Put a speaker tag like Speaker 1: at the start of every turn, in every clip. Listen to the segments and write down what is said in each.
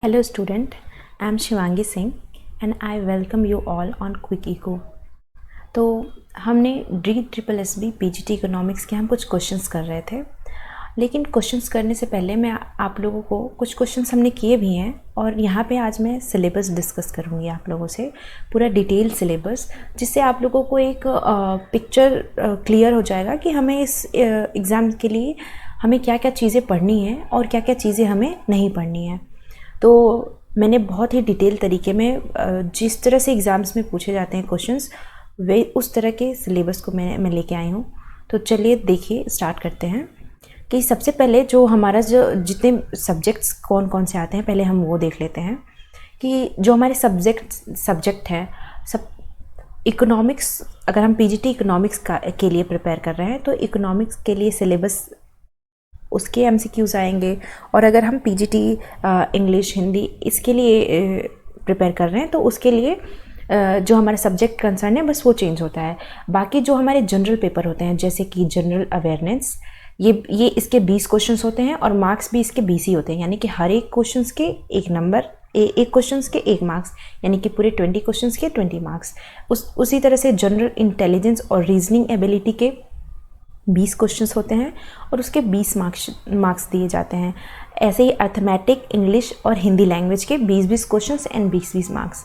Speaker 1: Hello student, I am Shivangi Singh and I welcome you all on Quick Eco। तो हमने DSSB PGT economics के हम कुछ questions कर रहे थे, लेकिन क्वेश्चंस करने से पहले मैं आप लोगों को कुछ क्वेश्चंस हमने किए भी हैं और यहाँ पे आज मैं सिलेबस डिस्कस करूँगी आप लोगों से, पूरा डिटेल सिलेबस, जिससे आप लोगों को एक पिक्चर क्लियर हो जाएगा कि हमें इस एग्ज़ाम के लिए हमें क्या क्या चीज़ें पढ़नी है और क्या क्या चीज़ें हमें नहीं पढ़नी है। तो मैंने बहुत ही डिटेल तरीके में जिस तरह से एग्ज़ाम्स में पूछे जाते हैं क्वेश्चंस, वे उस तरह के सिलेबस को मैं लेके आई हूँ। तो चलिए देखिए, स्टार्ट करते हैं कि सबसे पहले जो हमारा जितने सब्जेक्ट्स कौन कौन से आते हैं, पहले हम वो देख लेते हैं कि जो हमारे सब्जेक्ट हैं सब इकोनॉमिक्स। अगर हम पीजीटी इकोनॉमिक्स के लिए प्रिपेयर कर रहे हैं तो इकोनॉमिक्स के लिए सिलेबस उसके एमसीक्यूज़ आएंगे, और अगर हम पीजीटी इंग्लिश हिंदी इसके लिए प्रिपेयर कर रहे हैं तो उसके लिए जो हमारा सब्जेक्ट कंसर्न है बस वो चेंज होता है। बाकी जो हमारे जनरल पेपर होते हैं, जैसे कि जनरल अवेयरनेस, ये इसके 20 क्वेश्चंस होते हैं और मार्क्स भी इसके 20 ही होते हैं, यानी कि हर एक क्वेश्चंस के एक नंबर, एक क्वेश्चंस के 1 मार्क्स, यानी कि पूरे 20 क्वेश्चंस के 20 मार्क्स। उसी तरह से जनरल इंटेलिजेंस और रीजनिंग एबिलिटी के 20 क्वेश्चंस होते हैं और उसके 20 मार्क्स दिए जाते हैं। ऐसे ही अर्थमेटिक, इंग्लिश और हिंदी लैंग्वेज के 20-20 क्वेश्चंस एंड 20-20 मार्क्स।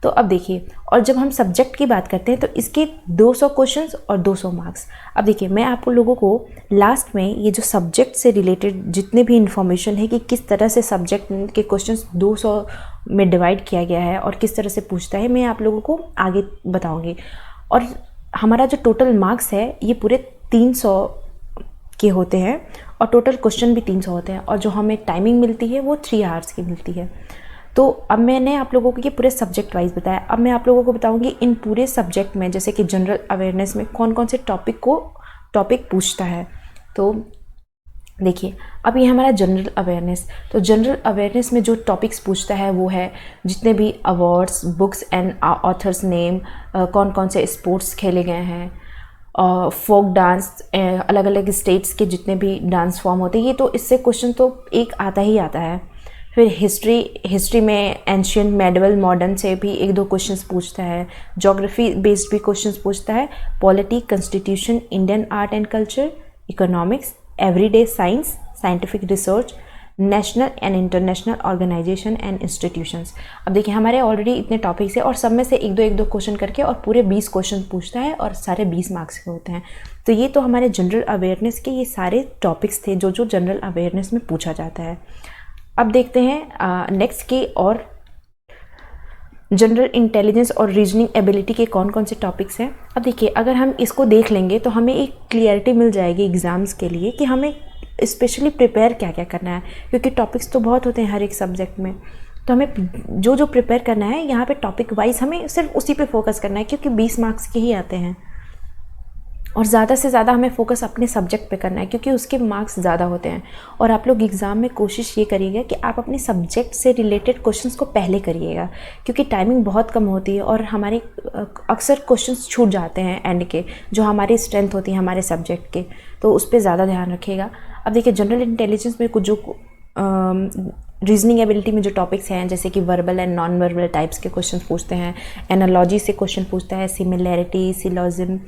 Speaker 1: तो अब देखिए, और जब हम सब्जेक्ट की बात करते हैं तो इसके 200 क्वेश्चंस और 200 मार्क्स। अब देखिए, मैं आप लोगों को लास्ट में ये जो सब्जेक्ट से रिलेटेड जितने भी इन्फॉर्मेशन है कि किस तरह से सब्जेक्ट के क्वेश्चंस 200 में डिवाइड किया गया है और किस तरह से पूछता है, मैं आप लोगों को आगे बताऊँगी। और हमारा जो टोटल मार्क्स है ये पूरे 300 के होते हैं और टोटल क्वेश्चन भी 300 होते हैं, और जो हमें टाइमिंग मिलती है वो 3 आवर्स की मिलती है। तो अब मैंने आप लोगों को ये पूरे सब्जेक्ट वाइज बताया। अब मैं आप लोगों को बताऊंगी इन पूरे सब्जेक्ट में, जैसे कि जनरल अवेयरनेस में कौन कौन से टॉपिक पूछता है। तो देखिए, अब ये हमारा जनरल अवेयरनेस, तो जनरल अवेयरनेस में जो टॉपिक्स पूछता है वो है जितने भी awards, books and author's name, कौन कौन से स्पोर्ट्स खेले गए हैं, फोक डांस, अलग अलग स्टेट्स के जितने भी डांस फॉर्म होते हैं, ये तो इससे क्वेश्चन तो एक आता ही आता है। फिर हिस्ट्री में एंशियंट, मेडिवल, मॉडर्न से भी 1-2 क्वेश्चंस पूछता है। ज्योग्राफी बेस्ड भी क्वेश्चंस पूछता है। Polity, constitution, Indian art and culture, economics, everyday science, scientific research, national and international organisation and institutions. अब देखिए, हमारे ऑलरेडी इतने टॉपिक्स हैं और सब में से 1-2 क्वेश्चन करके और पूरे 20 क्वेश्चन पूछता है और सारे 20 मार्क्स के होते हैं। तो ये तो हमारे जनरल अवेयरनेस के ये सारे टॉपिक्स थे जो जनरल अवेयरनेस में पूछा जाता है। अब देखते हैं नेक्स्ट की, और जनरल इंटेलिजेंस और रीजनिंग एबिलिटी के कौन कौन से टॉपिक्स हैं। अब देखिए, अगर हम इसको देख लेंगे तो हमें एक क्लियरिटी मिल जाएगी एग्ज़ाम्स के लिए कि हमें स्पेशली प्रिपेयर क्या क्या करना है, क्योंकि टॉपिक्स तो बहुत होते हैं हर एक सब्जेक्ट में। तो हमें जो प्रिपेयर करना है यहाँ पे टॉपिक वाइज हमें सिर्फ उसी पे फोकस करना है, क्योंकि 20 मार्क्स के ही आते हैं और ज़्यादा से ज़्यादा हमें फोकस अपने सब्जेक्ट पे करना है, क्योंकि उसके मार्क्स ज़्यादा होते हैं। और आप लोग एग्ज़ाम में कोशिश ये करिएगा कि आप अपने सब्जेक्ट से रिलेटेड क्वेश्चंस को पहले करिएगा, क्योंकि टाइमिंग बहुत कम होती है और हमारे अक्सर क्वेश्चंस छूट जाते हैं एंड के, जो हमारी स्ट्रेंथ होती है हमारे सब्जेक्ट के, तो उस पर ज़्यादा ध्यान रखिएगा। अब देखिए, जनरल इंटेलिजेंस में कुछ जो रीजनिंग एबिलिटी में जो टॉपिक्स हैं, जैसे कि verbal and non verbal types के क्वेश्चन पूछते हैं, एनालॉजी से क्वेश्चन पूछता है, similarity, syllogism,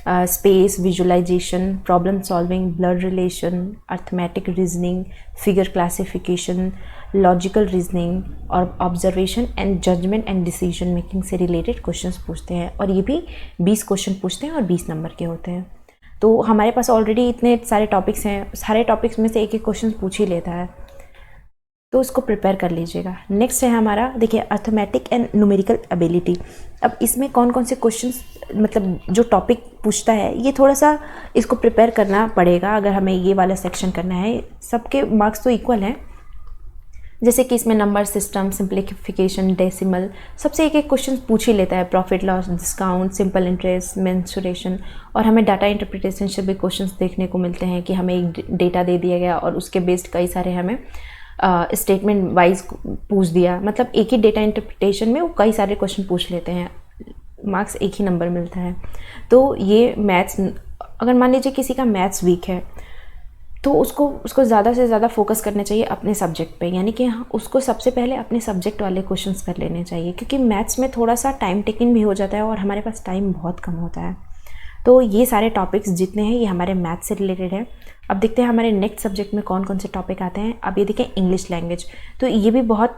Speaker 1: space, visualisation, problem solving, blood relation, arithmetic reasoning, figure classification, logical reasoning और observation and judgement and decision making से रिलेटेड क्वेश्चंस पूछते हैं, और ये भी 20 क्वेश्चन पूछते हैं और 20 नंबर के होते हैं। तो हमारे पास ऑलरेडी इतने सारे टॉपिक्स हैं, सारे टॉपिक्स में से 1-1 क्वेश्चन पूछ ही लेता है, तो उसको प्रिपेयर कर लीजिएगा। नेक्स्ट है हमारा, देखिए, अर्थमेटिक एंड न्यूमेरिकल एबिलिटी। अब इसमें कौन कौन से क्वेश्चंस, मतलब जो टॉपिक पूछता है, ये थोड़ा सा इसको प्रिपेयर करना पड़ेगा अगर हमें ये वाला सेक्शन करना है। सबके मार्क्स तो इक्वल हैं, जैसे कि इसमें नंबर सिस्टम, सिंप्लीफिकेशन, डेसिमल, सबसे 1-1 क्वेश्चन पूछ ही लेता है। Profit loss, discount, simple interest, mensuration, और हमें डाटा इंटरप्रिटेशन से भी क्वेश्चंस देखने को मिलते हैं कि हमें एक डेटा दे दिया गया और उसके बेस्ड कई सारे हमें स्टेटमेंट वाइज पूछ दिया, मतलब एक ही डेटा इंटरप्रिटेशन में वो कई सारे क्वेश्चन पूछ लेते हैं, मार्क्स एक ही नंबर मिलता है। तो ये मैथ्स, अगर मान लीजिए किसी का मैथ्स वीक है तो उसको ज़्यादा से ज़्यादा फोकस करना चाहिए अपने सब्जेक्ट पे, यानी कि उसको सबसे पहले अपने सब्जेक्ट वाले क्वेश्चंस कर लेने चाहिए, क्योंकि मैथ्स में थोड़ा सा टाइम टेकिंग भी हो जाता है और हमारे पास टाइम बहुत कम होता है। तो ये सारे टॉपिक्स जितने हैं ये हमारे मैथ्स से रिलेटेड है। अब देखते हैं हमारे नेक्स्ट सब्जेक्ट में कौन कौन से टॉपिक आते हैं। अब ये देखें इंग्लिश लैंग्वेज, तो ये भी बहुत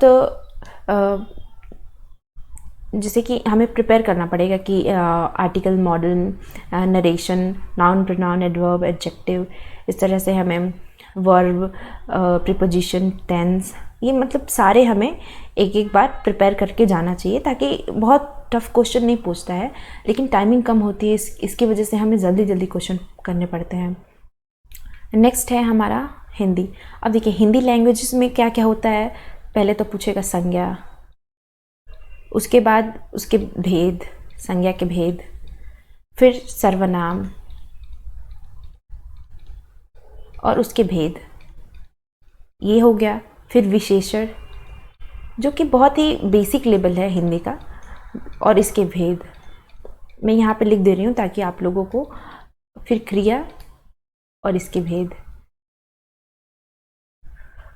Speaker 1: जैसे कि हमें प्रिपेयर करना पड़ेगा कि article, model, narration, noun, pronoun, adverb, adjective, इस तरह से हमें वर्ब, प्रीपोजिशन, टेंस, ये मतलब सारे हमें एक एक बार प्रिपेयर करके जाना चाहिए, ताकि बहुत टफ क्वेश्चन नहीं पूछता है, लेकिन टाइमिंग कम होती है, इसकी वजह से हमें जल्दी जल्दी क्वेश्चन करने पड़ते हैं। नेक्स्ट है हमारा हिंदी। अब देखिए हिंदी लैंग्वेजेस में क्या क्या होता है। पहले तो पूछेगा संज्ञा, उसके बाद उसके भेद, संज्ञा के भेद, फिर सर्वनाम और उसके भेद, ये हो गया। फिर विशेषण, जो कि बहुत ही बेसिक लेवल है हिंदी का, और इसके भेद मैं यहाँ पे लिख दे रही हूँ ताकि आप लोगों को। फिर क्रिया और इसके भेद,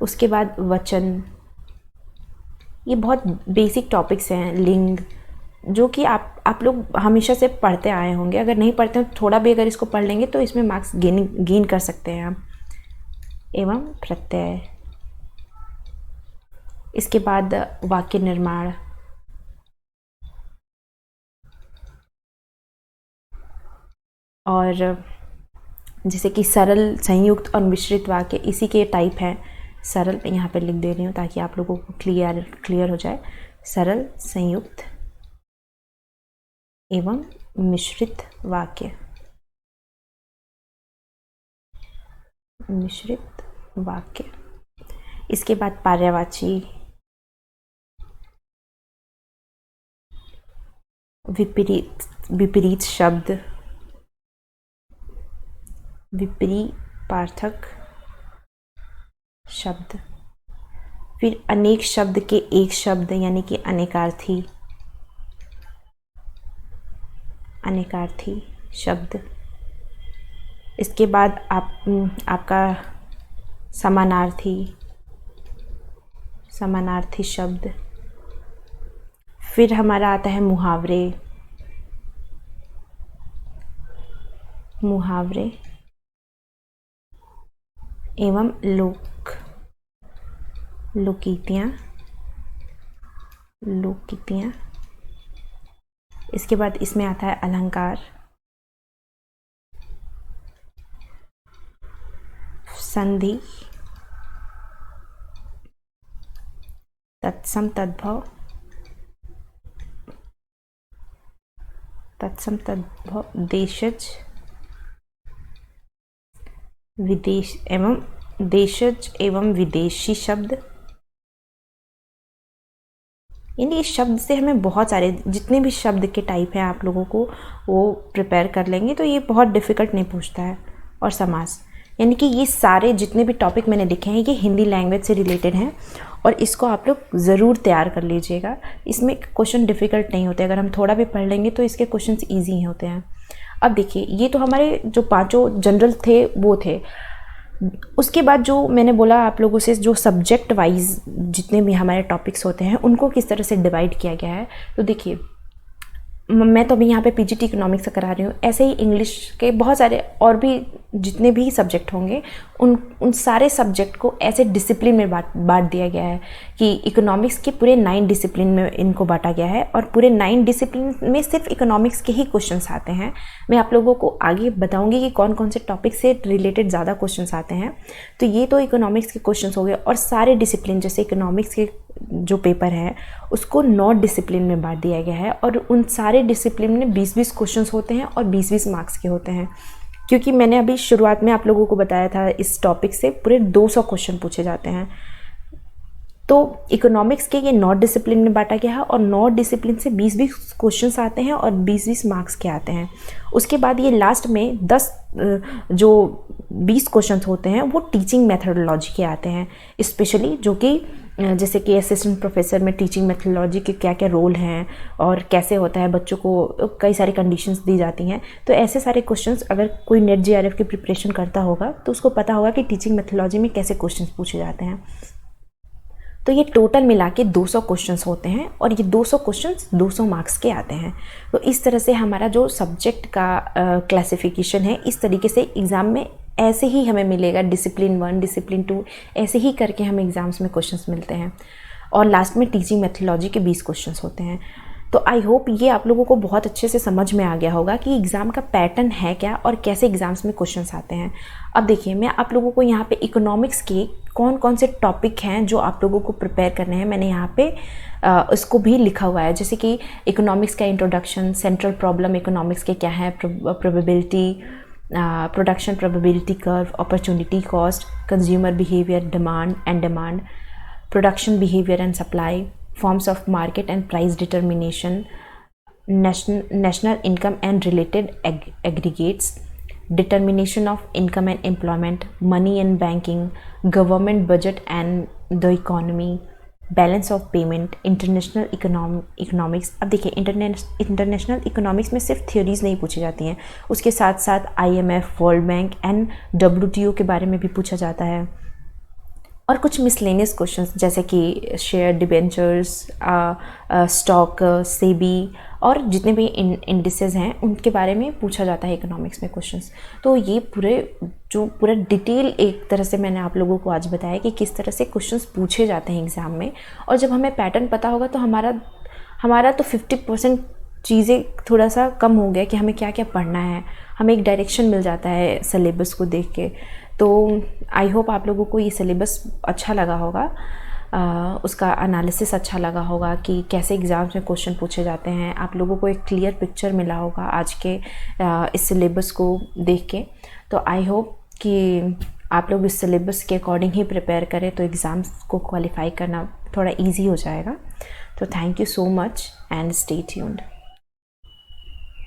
Speaker 1: उसके बाद वचन, ये बहुत बेसिक टॉपिक्स हैं। लिंग, जो कि आप लोग हमेशा से पढ़ते आए होंगे, अगर नहीं पढ़ते हो थोड़ा भी अगर इसको पढ़ लेंगे तो इसमें मार्क्स गेन कर सकते हैं आप। एवं प्रत्यय, इसके बाद वाक्य निर्माण, और जैसे कि सरल, संयुक्त और मिश्रित वाक्य, इसी के टाइप हैं। सरल मैं यहाँ पे लिख दे रही हूँ ताकि आप लोगों को क्लियर हो जाए। सरल, संयुक्त एवं मिश्रित वाक्य, मिश्रित वाक्य। इसके बाद पर्यायवाची, विपरीत शब्द, विपरीपार्थक शब्द, फिर अनेक शब्द के एक शब्द यानी कि अनेकार्थी शब्द। इसके बाद आपका समानार्थी शब्द। फिर हमारा आता है मुहावरे एवं लोकीतियाँ। इसके बाद इसमें आता है अलंकार, संधि, तत्सम तद्भव, देशज एवं विदेशी शब्द। यानी इस शब्द से हमें बहुत सारे, जितने भी शब्द के टाइप हैं आप लोगों को वो प्रिपेयर कर लेंगे तो ये बहुत डिफ़िकल्ट नहीं पूछता है। और समास, यानी कि ये सारे जितने भी टॉपिक मैंने लिखे हैं ये हिंदी लैंग्वेज से रिलेटेड हैं, और इसको आप लोग ज़रूर तैयार कर लीजिएगा। इसमें क्वेश्चन डिफ़िकल्ट नहीं होते, अगर हम थोड़ा भी पढ़ लेंगे तो इसके क्वेश्चंस ईजी ही होते हैं। अब देखिए ये तो हमारे जो 5 जनरल थे वो थे। उसके बाद जो मैंने बोला आप लोगों से, जो सब्जेक्ट वाइज जितने भी हमारे टॉपिक्स होते हैं उनको किस तरह से डिवाइड किया गया है। तो देखिए मैं तो अभी यहाँ पे पीजीटी इकोनॉमिक्स से करा रही हूँ, ऐसे ही इंग्लिश के बहुत सारे और भी जितने भी सब्जेक्ट होंगे उन सारे सब्जेक्ट को ऐसे डिसिप्लिन में बांट दिया गया है कि इकोनॉमिक्स के पूरे 9 डिसिप्लिन में इनको बांटा गया है, और पूरे 9 डिसिप्लिन में सिर्फ इकोनॉमिक्स के ही क्वेश्चंस आते हैं। मैं आप लोगों को आगे बताऊंगी कि कौन कौन से टॉपिक से रिलेटेड ज़्यादा क्वेश्चंस आते हैं। तो ये तो इकोनॉमिक्स के क्वेश्चंस हो गए, और सारे डिसिप्लिन जैसे इकोनॉमिक्स के जो पेपर है उसको 9 डिसिप्लिन में बांट दिया गया है, और उन सारे डिसिप्लिन में 20-20 क्वेश्चंस होते हैं और 20-20 मार्क्स के होते हैं। क्योंकि मैंने अभी शुरुआत में आप लोगों को बताया था इस टॉपिक से पूरे 200 क्वेश्चन पूछे जाते हैं। तो इकोनॉमिक्स के ये 9 डिसिप्लिन में बांटा गया है, और 9 डिसिप्लिन से 20-20 क्वेश्चंस आते हैं और 20-20 मार्क्स के आते हैं। उसके बाद ये लास्ट में 20 क्वेश्चंस होते हैं वो टीचिंग मेथडोलॉजी के आते हैं, स्पेशली जो कि जैसे कि असिस्टेंट प्रोफेसर में टीचिंग मेथोडोलॉजी के क्या क्या रोल हैं और कैसे होता है, बच्चों को कई सारी कंडीशंस दी जाती हैं। तो ऐसे सारे क्वेश्चंस अगर कोई नेट जेआरएफ की प्रिपरेशन करता होगा तो उसको पता होगा कि टीचिंग मेथोडोलॉजी में कैसे क्वेश्चंस पूछे जाते हैं। तो ये टोटल मिला के 200 क्वेश्चंस होते हैं और ये 200 क्वेश्चंस 200 मार्क्स के आते हैं। तो इस तरह से हमारा जो सब्जेक्ट का क्लासिफिकेशन है, इस तरीके से एग्ज़ाम में ऐसे ही हमें मिलेगा, डिसिप्लिन 1, डिसिप्लिन 2, ऐसे ही करके हमें एग्ज़ाम्स में क्वेश्चंस मिलते हैं। और लास्ट में टीचिंग मेथोडोलॉजी के 20 क्वेश्चंस होते हैं। तो आई होप ये आप लोगों को बहुत अच्छे से समझ में आ गया होगा कि एग्ज़ाम का पैटर्न है क्या और कैसे एग्ज़ाम्स में क्वेश्चंस आते हैं। अब देखिए, मैं आप लोगों को यहाँ पे इकोनॉमिक्स के कौन कौन से टॉपिक हैं जो आप लोगों को प्रिपेयर करने हैं, मैंने यहाँ पे उसको भी लिखा हुआ है। जैसे कि इकोनॉमिक्स का इंट्रोडक्शन, सेंट्रल प्रॉब्लम इकोनॉमिक्स के क्या है, probability, production probability curve, opportunity cost, consumer behaviour, demand, production behaviour and supply, forms of market and price determination, national income and related aggregates, determination of income and employment, money and banking, government budget and the economy, balance of payment, international economics. अब देखिए, international economics में सिर्फ theories नहीं पूछी जाती हैं, उसके साथ साथ IMF, world bank and WTO के बारे में भी पूछा जाता है। और कुछ मिसलेनियस क्वेश्चंस जैसे कि शेयर, डिबेंचर्स, स्टॉक, सेबी और जितने भी इंडिसेस हैं उनके बारे में पूछा जाता है इकोनॉमिक्स में क्वेश्चंस। तो ये पूरा डिटेल एक तरह से मैंने आप लोगों को आज बताया कि किस तरह से क्वेश्चंस पूछे जाते हैं एग्ज़ाम में। और जब हमें पैटर्न पता होगा तो हमारा तो 50% चीज़ें थोड़ा सा कम हो गया कि हमें क्या क्या पढ़ना है, हमें एक डायरेक्शन मिल जाता है सिलेबस को देख के। तो आई होप आप लोगों को ये सिलेबस अच्छा लगा होगा, उसका एनालिसिस अच्छा लगा होगा कि कैसे एग्ज़ाम्स में क्वेश्चन पूछे जाते हैं। आप लोगों को एक क्लियर पिक्चर मिला होगा आज के इस सिलेबस को देख के। तो आई होप कि आप लोग इस सिलेबस के अकॉर्डिंग ही प्रिपेयर करें तो एग्ज़ाम्स को क्वालिफाई करना थोड़ा ईजी हो जाएगा। तो thank you so much and stay tuned.